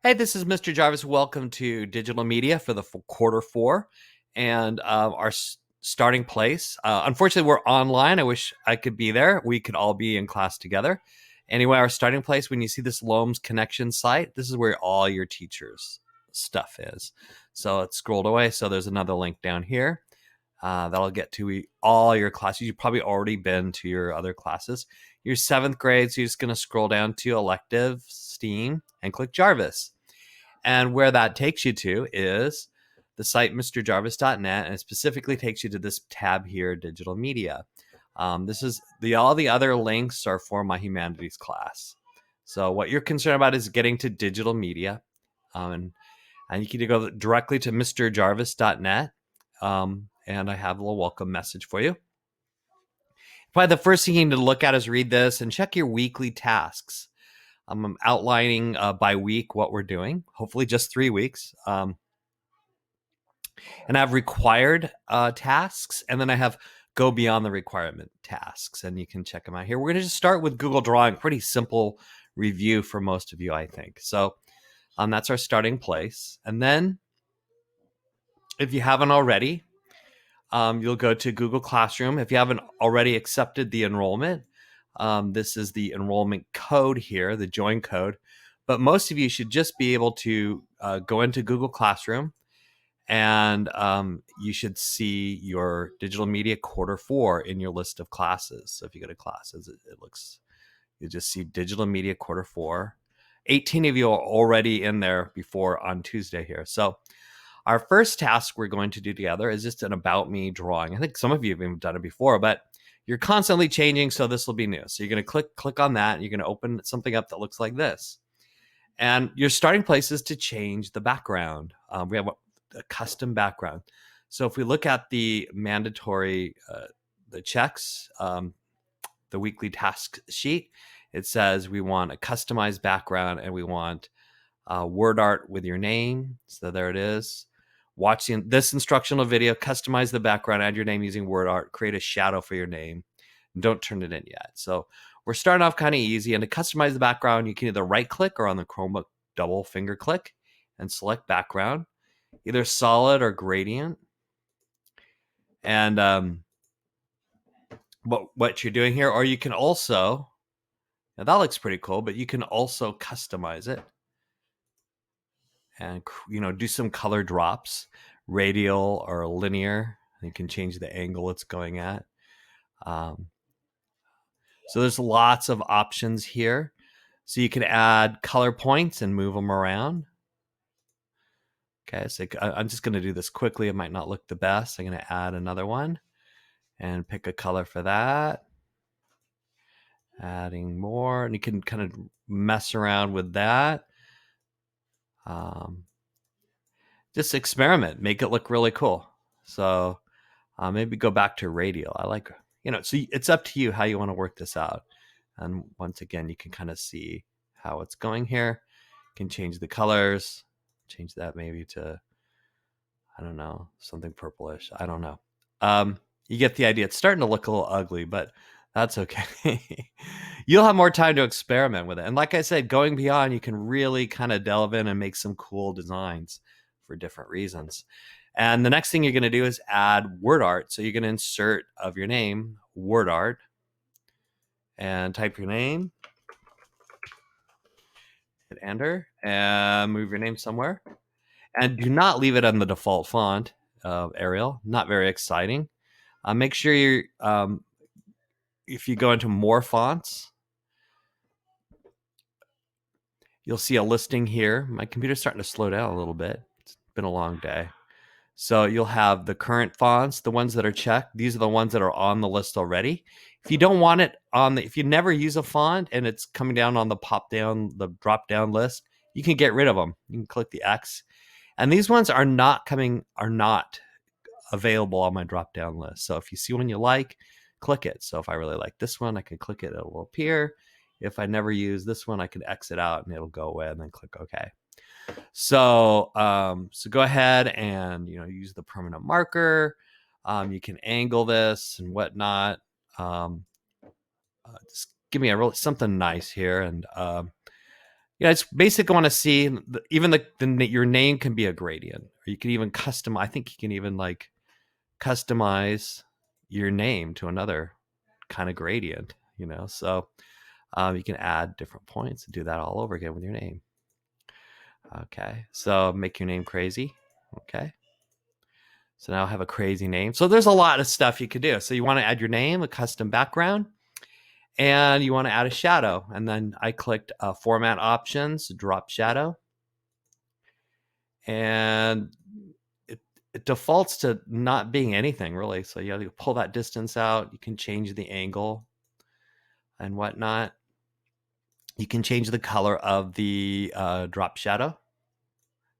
Hey, this is Mr. Jarvis. Welcome to Digital Media for the quarter four and our starting place. Unfortunately, we're online. I wish I could be there. We could all be in class together. Anyway, our starting place, when you see this Loams Connection site, this is where all your teachers' stuff is. So it's scrolled away. So there's another link down here. That'll get to all your classes. You've probably already been to your other classes. Your seventh grade, so you're just going to scroll down to elective, STEAM, and click Jarvis. And where that takes you to is the site mrjarvis.net, and it specifically takes you to this tab here, Digital Media. This is all the other links are for my humanities class. So what you're concerned about is getting to Digital Media, and you can go directly to mrjarvis.net. And I have a little welcome message for you. Probably the first thing you need to look at is read this and check your weekly tasks. I'm outlining by week what we're doing, hopefully just 3 weeks. And I have required tasks, and then I have go beyond the requirement tasks, and you can check them out here. We're going to just start with Google Drawing, pretty simple review for most of you, I think. So that's our starting place. And then if you haven't already, you'll go to Google Classroom. If you haven't already accepted the enrollment, this is the enrollment code here, the join code. But most of you should just be able to go into Google Classroom, and you should see your Digital Media quarter four in your list of classes. So if you go to classes, you just see Digital Media quarter four. 18 of you are already in there before on Tuesday here. So our first task we're going to do together is just an about me drawing. I think some of you have even done it before, but you're constantly changing, so this will be new. So you're going to click on that, and you're going to open something up that looks like this. And your starting place is to change the background. We have a custom background. So if we look at the mandatory, the checks, the weekly task sheet, it says we want a customized background, and we want word art with your name. So there it is. Watching this instructional video, customize the background, add your name using word art, create a shadow for your name. Don't turn it in yet. So we're starting off kind of easy. And to customize the background, you can either right click or on the Chromebook double finger click and select background, either solid or gradient. And what you're doing here, or you can also, now that looks pretty cool, but you can also customize it and do some color drops, radial or linear. You can change the angle it's going at. So there's lots of options here. So you can add color points and move them around. Okay, so I'm just going to do this quickly. It might not look the best. I'm going to add another one and pick a color for that. Adding more, and you can kind of mess around with that. Just experiment, make it look really cool. So maybe go back to radial. I like, so it's up to you how you want to work this out. And once again, you can kind of see how it's going here. You can change the colors, change that maybe to, I don't know, something purplish. I don't know. You get the idea. It's starting to look a little ugly, but that's okay. You'll have more time to experiment with it. And like I said, going beyond, you can really kind of delve in and make some cool designs for different reasons. And the next thing you're going to do is add word art. So you're going to insert of your name, word art, and type your name, hit enter, and move your name somewhere. And do not leave it on the default font of Arial. Not very exciting. Make sure you're, if you go into more fonts, you'll see a listing here. My computer's starting to slow down a little bit. It's been a long day. So you'll have the current fonts, the ones that are checked. These are the ones that are on the list already. If you don't want it if you never use a font and it's coming down on the drop down list, you can get rid of them. You can click the X. And these ones are not available on my drop down list. So if you see one you like, click it. So if I really like this one, I can click it, it will appear. If I never use this one, I can exit out and it'll go away, and then click OK. So go ahead and use the permanent marker. You can angle this and whatnot. Just give me something nice here, and Yeah, it's basically want to see even your name can be a gradient, or you can even custom. I think you can even like customize your name to another kind of gradient. So you can add different points and do that all over again with your name. Okay, so make your name crazy. Okay, so now I have a crazy name. So there's a lot of stuff you could do. So you want to add your name, a custom background, and you want to add a shadow. And then I clicked format options, drop shadow. And it defaults to not being anything really. So you have to pull that distance out. You can change the angle and whatnot. You can change the color of the drop shadow.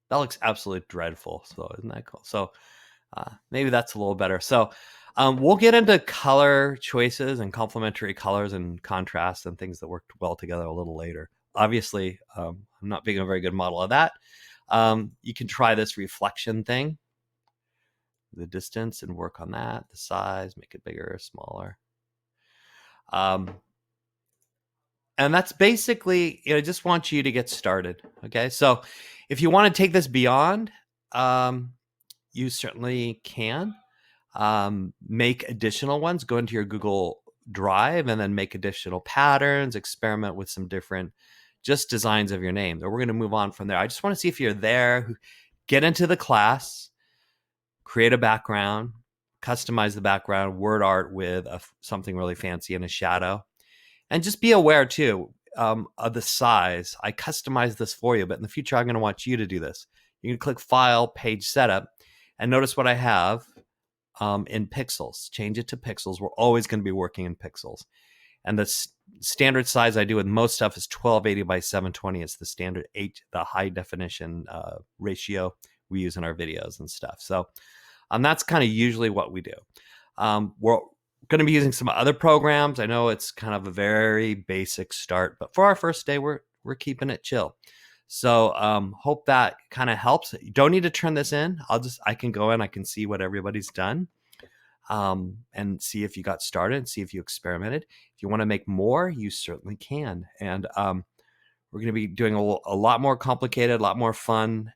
That looks absolutely dreadful. So isn't that cool? So maybe that's a little better. So we'll get into color choices and complementary colors and contrast and things that work well together a little later. Obviously, I'm not being a very good model of that. You can try this reflection thing, the distance, and work on that, the size, make it bigger or smaller. And that's basically, I just want you to get started. Okay. So if you want to take this beyond, you certainly can make additional ones, go into your Google Drive and then make additional patterns, experiment with some different just designs of your name. We're going to move on from there. I just want to see if you're there, get into the class, create a background, customize the background, word art with something really fancy and a shadow. And just be aware too of the size. I customized this for you, but in the future, I'm going to want you to do this. You can click File, Page Setup, and notice what I have in pixels. Change it to pixels. We're always going to be working in pixels. And the standard size I do with most stuff is 1280 by 720. It's the standard the high definition ratio we use in our videos and stuff. So that's kind of usually what we do. We're going to be using some other programs. I know it's kind of a very basic start, but for our first day, we're keeping it chill. So hope that kind of helps. You don't need to turn this in. I can go in, I can see what everybody's done and see if you got started and see if you experimented. If you want to make more, you certainly can. And we're going to be doing a lot more complicated, a lot more fun,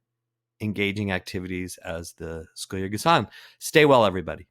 engaging activities as the school year goes on. Stay well, everybody.